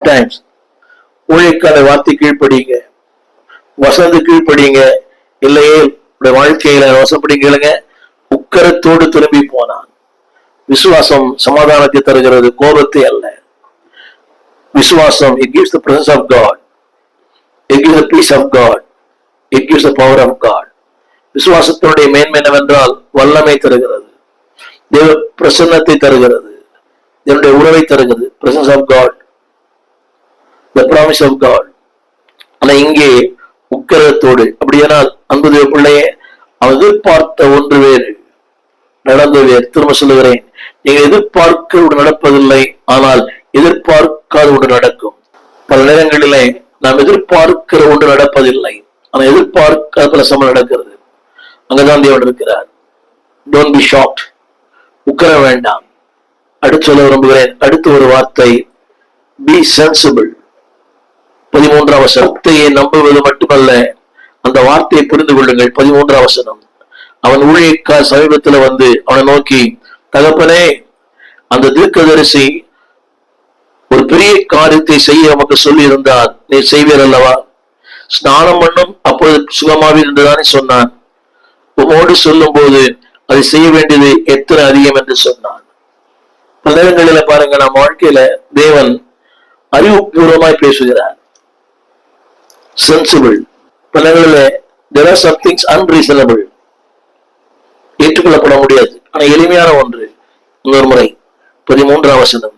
Times ஊழியக்கான வார்த்தை கீழ்ப்படிங்க, வசந்து கீழ்ப்படிங்க, இல்லையே வாழ்க்கையில வசப்படி கேளுங்க. உக்கரத்தோடு திரும்பி போனான். விசுவாசம் சமாதானத்தை தருகிறது, கோபத்தை அல்ல. விசுவாசம் it gives the presence of God, it gives the peace of God, it gives the power of God. விசுவாசத்தினுடைய மேன்மை என்னவென்றால் வல்லமை தருகிறது, தேவ பிரசன்னத்தை தருகிறது, தேவனுடைய உறவை தருகிறது. presence of God, the promise of God. ஆனா இங்கே உக்கரத்தோடு, அப்படியானால் அன்பு தேவ பிள்ளையே, அவன் எதிர்பார்த்த ஒன்று வேறு, நடந்து வேறு. திரும்ப சொல்லுகிறேன், நீங்கள் எதிர்பார்க்க நடப்பதில்லை, ஆனால் எதிர்பார்க்காத ஒன்று நடக்கும். பல நேரங்களிலே நாம் எதிர்பார்க்கிற ஒன்று நடப்பதில்லை, ஆனா எதிர்பார்க்காத பல சமயம் நடக்கிறது. அங்கதான் தேவன் இருக்கிறார். டோன்ட் பி ஷாக்ட், உக்கர வேண்டாம். அடுத்து சொல்ல விரும்புகிறேன், அடுத்த ஒரு வார்த்தை, பி சென்சிபிள். 13ஆம் வசனத்தை நம்புவது மட்டுமல்ல, அந்த வார்த்தையை புரிந்து கொள்ளுங்கள். 13ஆம் வசனம், அவன் ஊழியக்கார் சமீபத்தில் வந்து அவனை நோக்கி, தகப்பனே, அந்த தீர்க்கதரிசி ஒரு பெரிய காரியத்தை செய்ய நமக்கு சொல்லி இருந்தார், நீ செய்வீர் அல்லவா? ஸ்நானம் பண்ணும் அப்பொழுது சுகமாவி என்றுதானே சொன்னான். உமோடு சொல்லும் போது அதை செய்ய வேண்டியது எத்தனை அதிகம் என்று சொன்னான். பல நேரங்களில பாருங்க, நம்ம வாழ்க்கையில தேவன் அறிவுபூர்வமாய் பேசுகிறார். சென்சிபிள். பல நேரங்களில் there are some things unreasonable, ஏற்றுக்கொள்ளப்பட முடியாது, ஆனா எளிமையான ஒன்று. இன்னொரு முறை 13ஆம் வசனம்,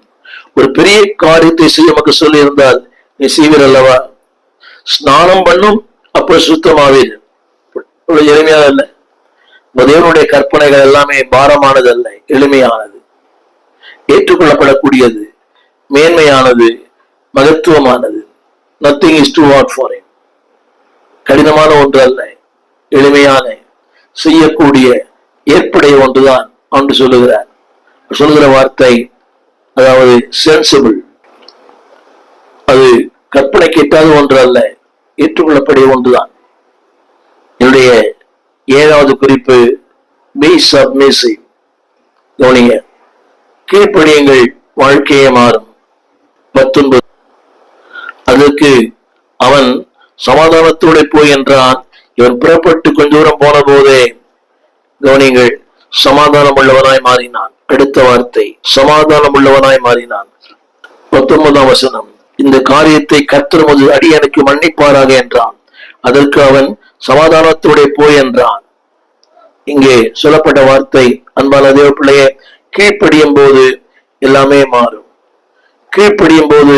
ஒரு பெரிய காரியத்தை செய்ய நமக்கு சொல்லி இருந்தால் நீ செய்வீர் அல்லவா? ஸ்நானம் பண்ணும் அப்ப சுத்தமாவீர். எளிமையான அல்ல. தேவனுடைய கற்பனைகள் எல்லாமே பாரமானது அல்ல, எளிமையானது, ஏற்றுக்கொள்ளப்படக்கூடியது, மேன்மையானது, மகத்துவமானது. nothing is too hard for him. கடினமான ஒன்று அல்ல, எளிமையான, செய்யக்கூடிய, ஏற்புடைய ஒன்றுதான் என்று சொல்லுகிறார். சொல்லுகிற வார்த்தை அதாவது சென்சிபிள். அது கற்பனைக்கு எட்டாத ஒன்று அல்ல, ஏற்றுக்கொள்ளக்கூடிய ஒன்றுதான். என்னுடைய 7வது குறிப்பு, பி சப்மிசிவ். கவனிங்க, கீழ்ப்படியுங்கள், வாழ்க்கையே மாறும். 19, அதற்கு அவன் சமாதானத்தோட போய் என்றான். இவன் புறப்பட்டு கொஞ்ச தூரம் போன போதே, கவனிங்கள், சமாதானம் உள்ளவனாய் மாறினான். அடுத்த வார்த்தை, சமாதானம் உள்ளவனாய் மாறினான். 19ஆம் வசனம், இந்த காரியத்தை கர்த்தர் உமது அடியனுக்கு மன்னிப்பாராக என்றான். அதற்கு அவன் சமாதானத்தோட போய் என்றான். இங்கே சொல்லப்பட்ட வார்த்தை, அன்பான தேவ பிள்ளையே, கீழ்ப்படியும் போது எல்லாமே மாறும். கீழ்ப்படியும் போது